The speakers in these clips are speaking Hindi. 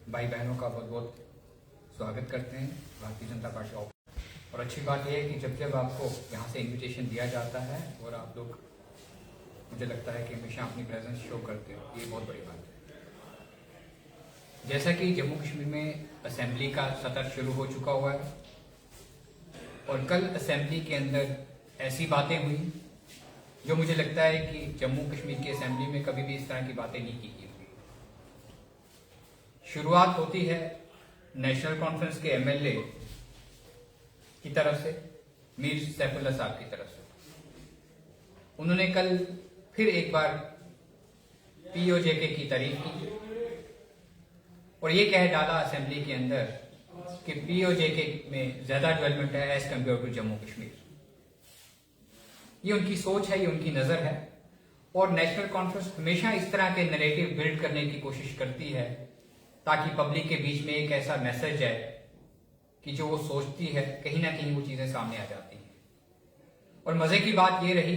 भाई बहनों का बहुत बहुत स्वागत करते हैं भारतीय जनता पार्टी ऑफिस। और अच्छी बात यह है कि जब जब आपको यहाँ से इनविटेशन दिया जाता है और आप लोग, मुझे लगता है कि हमेशा अपनी प्रेजेंस शो करते हो, ये बहुत बड़ी बात है। जैसा कि जम्मू कश्मीर में असेंबली का सत्र शुरू हो चुका हुआ है और कल असेंबली के अंदर ऐसी बातें हुई जो मुझे लगता है कि जम्मू कश्मीर की असेंबली में कभी भी इस तरह की बातें नहीं की गई। शुरुआत होती है नेशनल कॉन्फ्रेंस के एमएलए की तरफ से, मीर सैफुल्लाह साहब की तरफ से। उन्होंने कल फिर एक बार पीओजेके की तारीफ की और ये कह डाला असेंबली के अंदर कि पीओजेके में ज्यादा डेवलपमेंट है as compared to Jammu Kashmir. ये उनकी सोच है, ये उनकी नजर है और नेशनल कॉन्फ्रेंस हमेशा इस तरह के नैरेटिव बिल्ड करने की कोशिश करती है ताकि पब्लिक के बीच में एक ऐसा मैसेज है कि जो वो सोचती है कहीं ना कहीं वो चीजें सामने आ जाती हैं। और मजे की बात ये रही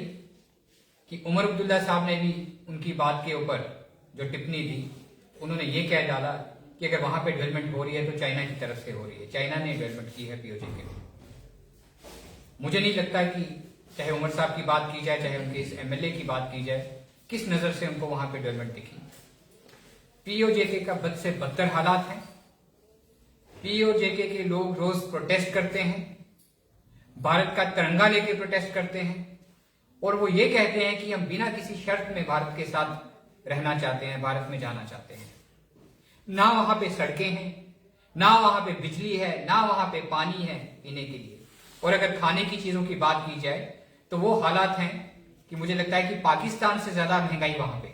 कि उमर अब्दुल्ला साहब ने भी उनकी बात के ऊपर जो टिप्पणी दी, उन्होंने ये कह डाला कि अगर वहां पे डेवलपमेंट हो रही है तो चाइना की तरफ से हो रही है, चाइना ने डेवलपमेंट की है पीओजेके में। मुझे नहीं लगता कि चाहे उमर साहब की बात की जाए, चाहे उनके इस एमएलए की बात की जाए, किस नजर से उनको वहां पे डेवलपमेंट दिखी। पीओजेके का बद से बदतर हालात हैं। पीओजेके के लोग रोज प्रोटेस्ट करते हैं, भारत का तिरंगा लेके प्रोटेस्ट करते हैं और वो ये कहते हैं कि हम बिना किसी शर्त में भारत के साथ रहना चाहते हैं, भारत में जाना चाहते हैं। ना वहां पे सड़कें हैं, ना वहां पे बिजली है, ना वहां पे पानी है पीने के लिए। और अगर खाने की चीजों की बात की जाए तो वो हालात हैं कि मुझे लगता है कि पाकिस्तान से ज्यादा महंगाई वहां पे।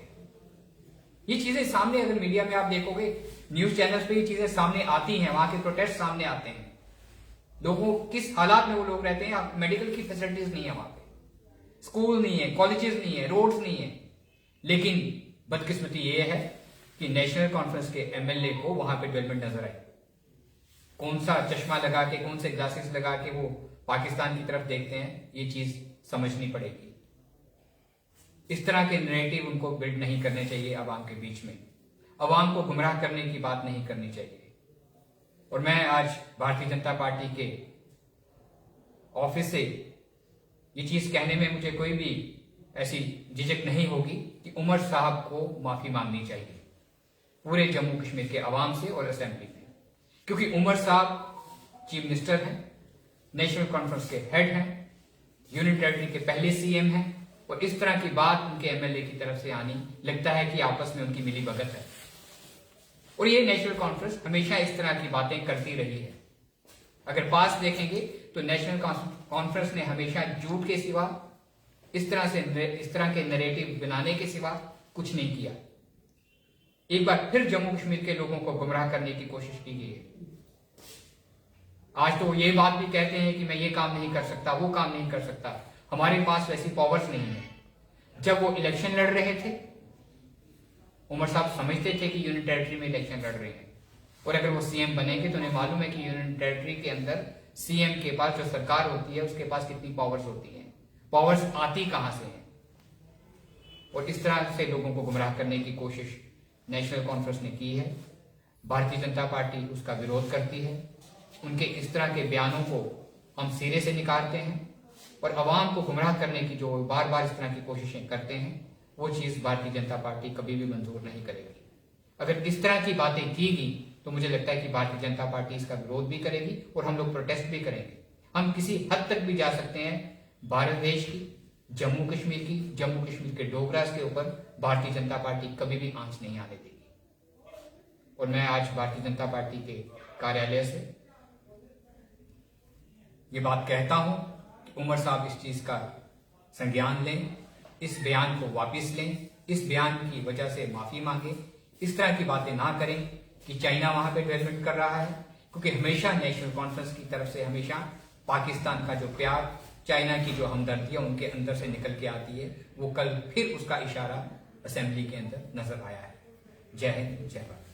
ये चीजें सामने, अगर मीडिया में आप देखोगे, न्यूज चैनल्स पे ये चीजें सामने आती हैं, वहां के प्रोटेस्ट सामने आते हैं। लोगों किस हालात में वो लोग रहते हैं। मेडिकल की फैसिलिटीज नहीं है वहां पे, स्कूल नहीं है, कॉलेजेस नहीं है, रोड्स नहीं है। लेकिन बदकिस्मती ये है कि नेशनल कॉन्फ्रेंस के एमएलए को वहां पे डेवलपमेंट नजर आई। कौन सा चश्मा लगा के, कौन से ग्लासेस लगा के वो पाकिस्तान की तरफ देखते हैं, ये चीज समझनी पड़ेगी। इस तरह के नैरेटिव उनको बिल्ड नहीं करने चाहिए अवाम के बीच में। अवाम को गुमराह करने की बात नहीं करनी चाहिए। और मैं आज भारतीय जनता पार्टी के ऑफिस से ये चीज कहने में मुझे कोई भी ऐसी झिझक नहीं होगी कि उमर साहब को माफी मांगनी चाहिए पूरे जम्मू कश्मीर के अवाम से और असेंबली में, क्योंकि उमर साहब चीफ मिनिस्टर हैं, नेशनल कॉन्फ्रेंस के हेड हैं, यूनियन टेरिटरी के पहले सीएम हैं और इस तरह की बात उनके एमएलए की तरफ से आनी, लगता है कि आपस में उनकी मिली भगत है। और ये नेशनल कॉन्फ्रेंस हमेशा इस तरह की बातें करती रही है। अगर पास देखेंगे तो नेशनल कॉन्फ्रेंस ने हमेशा झूठ के सिवा, इस तरह के नैरेटिव बनाने के सिवा कुछ नहीं किया। एक बार फिर जम्मू कश्मीर के लोगों को गुमराह करने की कोशिश की गई है। आज तो ये बात भी कहते हैं कि मैं ये काम नहीं कर सकता, वो काम नहीं कर सकता, हमारे पास वैसी पावर्स नहीं है। जब वो इलेक्शन लड़ रहे थे, उमर साहब समझते थे कि यूनियन टेरिटरी में इलेक्शन लड़ रहे हैं और अगर वो सीएम बनेंगे तो उन्हें मालूम है कि यूनियन टेरिटरी के अंदर सीएम के पास जो सरकार होती है उसके पास कितनी पावर्स होती हैं, पावर्स आती कहां से हैं। और इस तरह से लोगों को गुमराह करने की कोशिश नेशनल कॉन्फ्रेंस ने की है। भारतीय जनता पार्टी उसका विरोध करती है। उनके इस तरह के बयानों को हम सिरे से निकालते हैं और अवाम को गुमराह करने की जो बार बार इस तरह की कोशिशें करते हैं, वो चीज भारतीय जनता पार्टी कभी भी मंजूर नहीं करेगी। अगर इस तरह की बातें की गई तो मुझे लगता है कि भारतीय जनता पार्टी इसका विरोध भी करेगी और हम लोग प्रोटेस्ट भी करेंगे। हम किसी हद तक भी जा सकते हैं भारत देश की, जम्मू कश्मीर की, जम्मू कश्मीर के डोगरास के ऊपर भारतीय जनता पार्टी कभी भी आंच नहीं आने देगी। और मैं आज भारतीय जनता पार्टी के कार्यालय से ये बात कहता हूं कि उमर साहब इस चीज का संज्ञान लें, इस बयान को वापस लें, इस बयान की वजह से माफी मांगे, इस तरह की बातें ना करें कि चाइना वहां पे डेवलपमेंट कर रहा है, क्योंकि हमेशा नेशनल कॉन्फ्रेंस की तरफ से हमेशा पाकिस्तान का जो प्यार, चाइना की जो हमदर्दी है उनके अंदर से निकल के आती है। वो कल फिर उसका इशारा असेंबली के अंदर नजर आया है। जय हिंद, जय भारत।